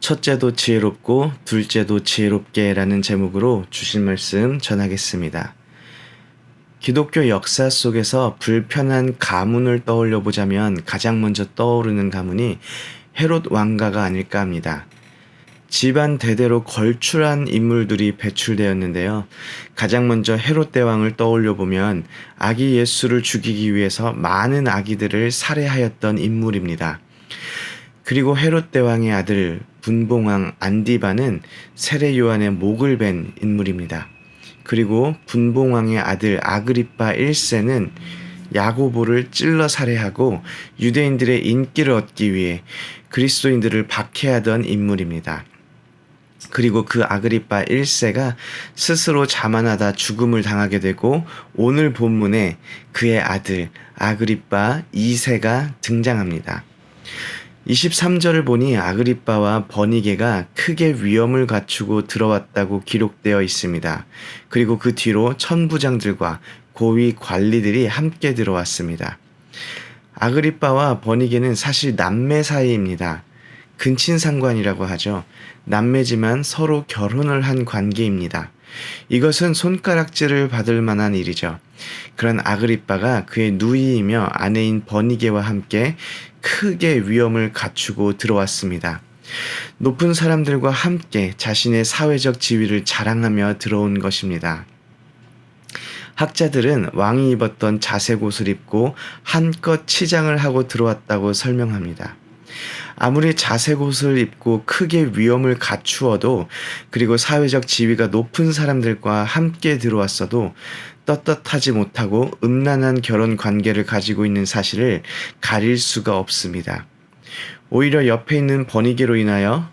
첫째도 지혜롭고 둘째도 지혜롭게라는 제목으로 주신 말씀 전하겠습니다. 기독교 역사 속에서 불편한 가문을 떠올려 보자면 가장 먼저 떠오르는 가문이 헤롯 왕가가 아닐까 합니다. 집안 대대로 걸출한 인물들이 배출되었는데요. 가장 먼저 헤롯 대왕을 떠올려 보면 아기 예수를 죽이기 위해서 많은 아기들을 살해하였던 인물입니다. 그리고 헤롯 대왕의 아들 분봉왕 안디바는 세례 요한의 목을 벤 인물입니다. 그리고 분봉왕의 아들 아그리빠 1세는 야고보를 찔러 살해하고 유대인들의 인기를 얻기 위해 그리스도인들을 박해하던 인물입니다. 그리고 그 아그리빠 1세가 스스로 자만하다 죽음을 당하게 되고 오늘 본문에 그의 아들 아그리빠 2세가 등장합니다. 23절을 보니 아그리빠와 버니게가 크게 위험을 갖추고 들어왔다고 기록되어 있습니다. 그리고 그 뒤로 천부장들과 고위 관리들이 함께 들어왔습니다. 아그리빠와 버니게는 사실 남매 사이입니다. 근친상관이라고 하죠. 남매지만 서로 결혼을 한 관계입니다. 이것은 손가락질을 받을 만한 일이죠. 그런 아그리빠가 그의 누이이며 아내인 버니게와 함께 크게 위험을 갖추고 들어왔습니다. 높은 사람들과 함께 자신의 사회적 지위를 자랑하며 들어온 것입니다. 학자들은 왕이 입었던 자색 옷을 입고 한껏 치장을 하고 들어왔다고 설명합니다. 아무리 자색 옷을 입고 크게 위험을 갖추어도 그리고 사회적 지위가 높은 사람들과 함께 들어왔어도 떳떳하지 못하고 음란한 결혼 관계를 가지고 있는 사실을 가릴 수가 없습니다. 오히려 옆에 있는 버니게로 인하여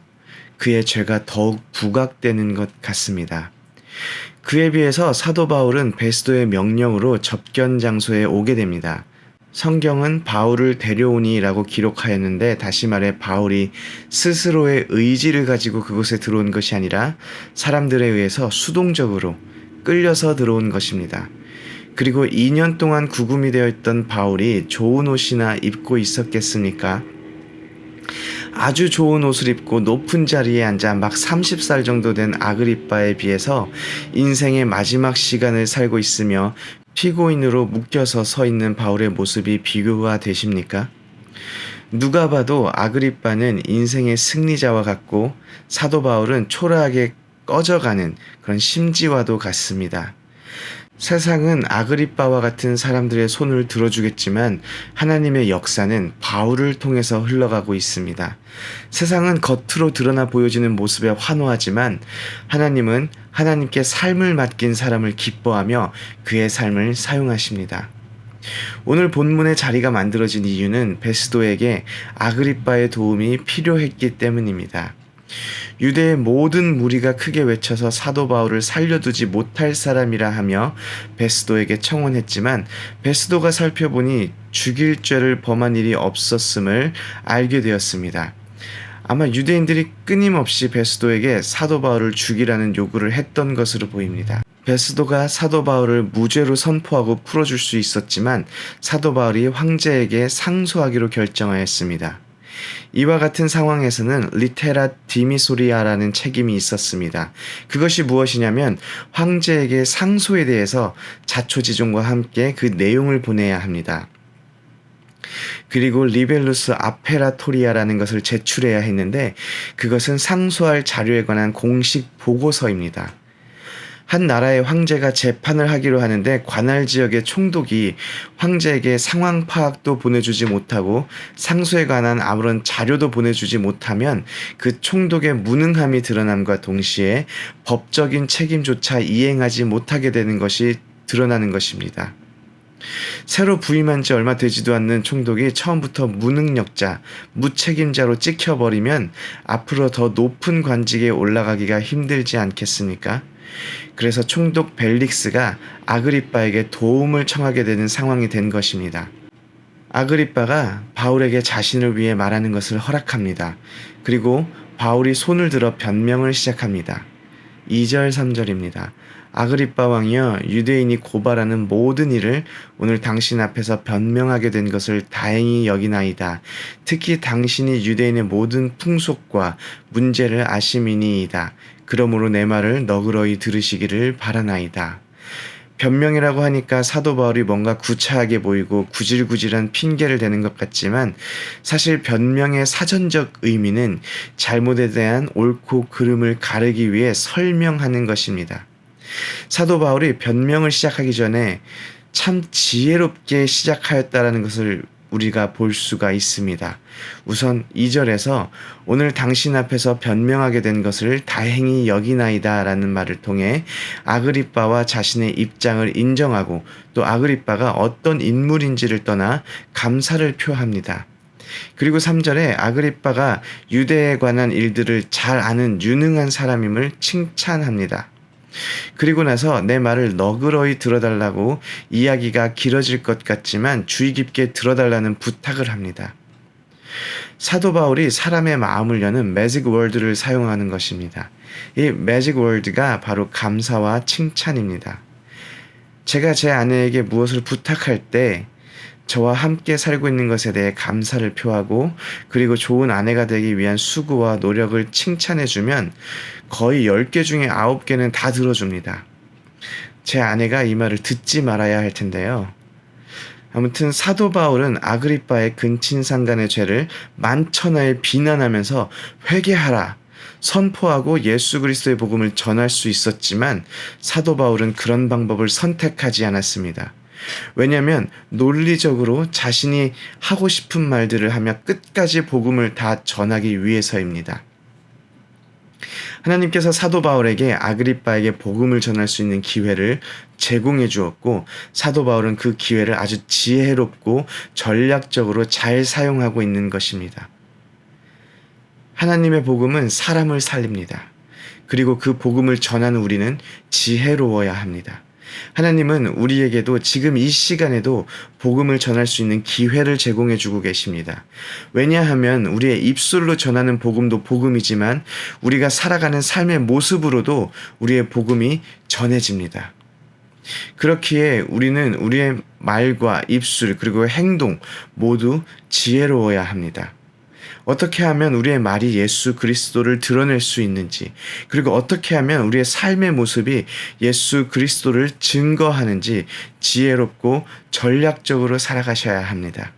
그의 죄가 더욱 부각되는 것 같습니다. 그에 비해서 사도 바울은 베스도의 명령으로 접견 장소에 오게 됩니다. 성경은 바울을 데려오니라고 기록하였는데 다시 말해 바울이 스스로의 의지를 가지고 그곳에 들어온 것이 아니라 사람들에 의해서 수동적으로 끌려서 들어온 것입니다. 그리고 2년 동안 구금이 되어 있던 바울이 좋은 옷이나 입고 있었겠습니까? 아주 좋은 옷을 입고 높은 자리에 앉아 막 30살 정도 된 아그리빠에 비해서 인생의 마지막 시간을 살고 있으며 피고인으로 묶여서 서 있는 바울의 모습이 비교가 되십니까? 누가 봐도 아그리빠는 인생의 승리자와 같고 사도 바울은 초라하게 꺼져가는 그런 심지와도 같습니다. 세상은 아그리빠와 같은 사람들의 손을 들어주겠지만 하나님의 역사는 바울을 통해서 흘러가고 있습니다. 세상은 겉으로 드러나 보여지는 모습에 환호하지만 하나님은 하나님께 삶을 맡긴 사람을 기뻐하며 그의 삶을 사용하십니다. 오늘 본문의 자리가 만들어진 이유는 베스도에게 아그리빠의 도움이 필요했기 때문입니다. 유대의 모든 무리가 크게 외쳐서 사도 바울을 살려두지 못할 사람이라 하며 베스도에게 청혼했지만 베스도가 살펴보니 죽일 죄를 범한 일이 없었음을 알게 되었습니다. 아마 유대인들이 끊임없이 베스도에게 사도 바울을 죽이라는 요구를 했던 것으로 보입니다. 베스도가 사도 바울을 무죄로 선포하고 풀어줄 수 있었지만 사도 바울이 황제에게 상소하기로 결정하였습니다. 이와 같은 상황에서는 리테라 디미소리아라는 책임이 있었습니다. 그것이 무엇이냐면 황제에게 상소에 대해서 자초지종과 함께 그 내용을 보내야 합니다. 그리고 리벨루스 아페라토리아라는 것을 제출해야 했는데 그것은 상소할 자료에 관한 공식 보고서입니다. 한 나라의 황제가 재판을 하기로 하는데 관할 지역의 총독이 황제에게 상황 파악도 보내주지 못하고 상소에 관한 아무런 자료도 보내주지 못하면 그 총독의 무능함이 드러남과 동시에 법적인 책임조차 이행하지 못하게 되는 것이 드러나는 것입니다. 새로 부임한 지 얼마 되지도 않는 총독이 처음부터 무능력자, 무책임자로 찍혀버리면 앞으로 더 높은 관직에 올라가기가 힘들지 않겠습니까? 그래서 총독 벨릭스가 아그리빠에게 도움을 청하게 되는 상황이 된 것입니다. 아그리빠가 바울에게 자신을 위해 말하는 것을 허락합니다. 그리고 바울이 손을 들어 변명을 시작합니다. 2절 3절입니다. 아그리빠 왕이여, 유대인이 고발하는 모든 일을 오늘 당신 앞에서 변명하게 된 것을 다행히 여기나이다. 특히 당신이 유대인의 모든 풍속과 문제를 아심이니이다. 그러므로 내 말을 너그러이 들으시기를 바라나이다. 변명이라고 하니까 사도 바울이 뭔가 구차하게 보이고 구질구질한 핑계를 대는 것 같지만, 사실 변명의 사전적 의미는 잘못에 대한 옳고 그름을 가르기 위해 설명하는 것입니다. 사도 바울이 변명을 시작하기 전에 참 지혜롭게 시작하였다라는 것을 우리가 볼 수가 있습니다. 우선 2절에서 오늘 당신 앞에서 변명하게 된 것을 다행히 여기나이다 라는 말을 통해 아그리빠와 자신의 입장을 인정하고, 또 아그리빠가 어떤 인물인지를 떠나 감사를 표합니다. 그리고 3절에 아그리빠가 유대에 관한 일들을 잘 아는 유능한 사람임을 칭찬합니다. 그리고 나서 내 말을 너그러이 들어달라고, 이야기가 길어질 것 같지만 주의 깊게 들어달라는 부탁을 합니다. 사도 바울이 사람의 마음을 여는 매직 월드를 사용하는 것입니다. 이 매직 월드가 바로 감사와 칭찬입니다. 제가 제 아내에게 무엇을 부탁할 때 저와 함께 살고 있는 것에 대해 감사를 표하고, 그리고 좋은 아내가 되기 위한 수고와 노력을 칭찬해주면 거의 10개 중에 9개는 다 들어줍니다. 제 아내가 이 말을 듣지 말아야 할 텐데요. 아무튼 사도 바울은 아그리빠의 근친상간의 죄를 만천하에 비난하면서 회개하라 선포하고 예수 그리스도의 복음을 전할 수 있었지만, 사도 바울은 그런 방법을 선택하지 않았습니다. 왜냐하면 논리적으로 자신이 하고 싶은 말들을 하며 끝까지 복음을 다 전하기 위해서입니다. 하나님께서 사도 바울에게 아그리빠에게 복음을 전할 수 있는 기회를 제공해 주었고, 사도 바울은 그 기회를 아주 지혜롭고 전략적으로 잘 사용하고 있는 것입니다. 하나님의 복음은 사람을 살립니다. 그리고 그 복음을 전하는 우리는 지혜로워야 합니다. 하나님은 우리에게도 지금 이 시간에도 복음을 전할 수 있는 기회를 제공해 주고 계십니다. 왜냐하면 우리의 입술로 전하는 복음도 복음이지만 우리가 살아가는 삶의 모습으로도 우리의 복음이 전해집니다. 그렇기에 우리는 우리의 말과 입술 그리고 행동 모두 지혜로워야 합니다. 어떻게 하면 우리의 말이 예수 그리스도를 드러낼 수 있는지, 그리고 어떻게 하면 우리의 삶의 모습이 예수 그리스도를 증거하는지 지혜롭고 전략적으로 살아가셔야 합니다.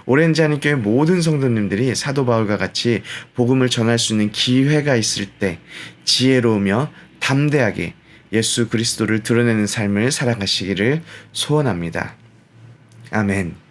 오렌지 한인교회 모든 성도님들이 사도 바울과 같이 복음을 전할 수 있는 기회가 있을 때 지혜로우며 담대하게 예수 그리스도를 드러내는 삶을 살아가시기를 소원합니다. 아멘.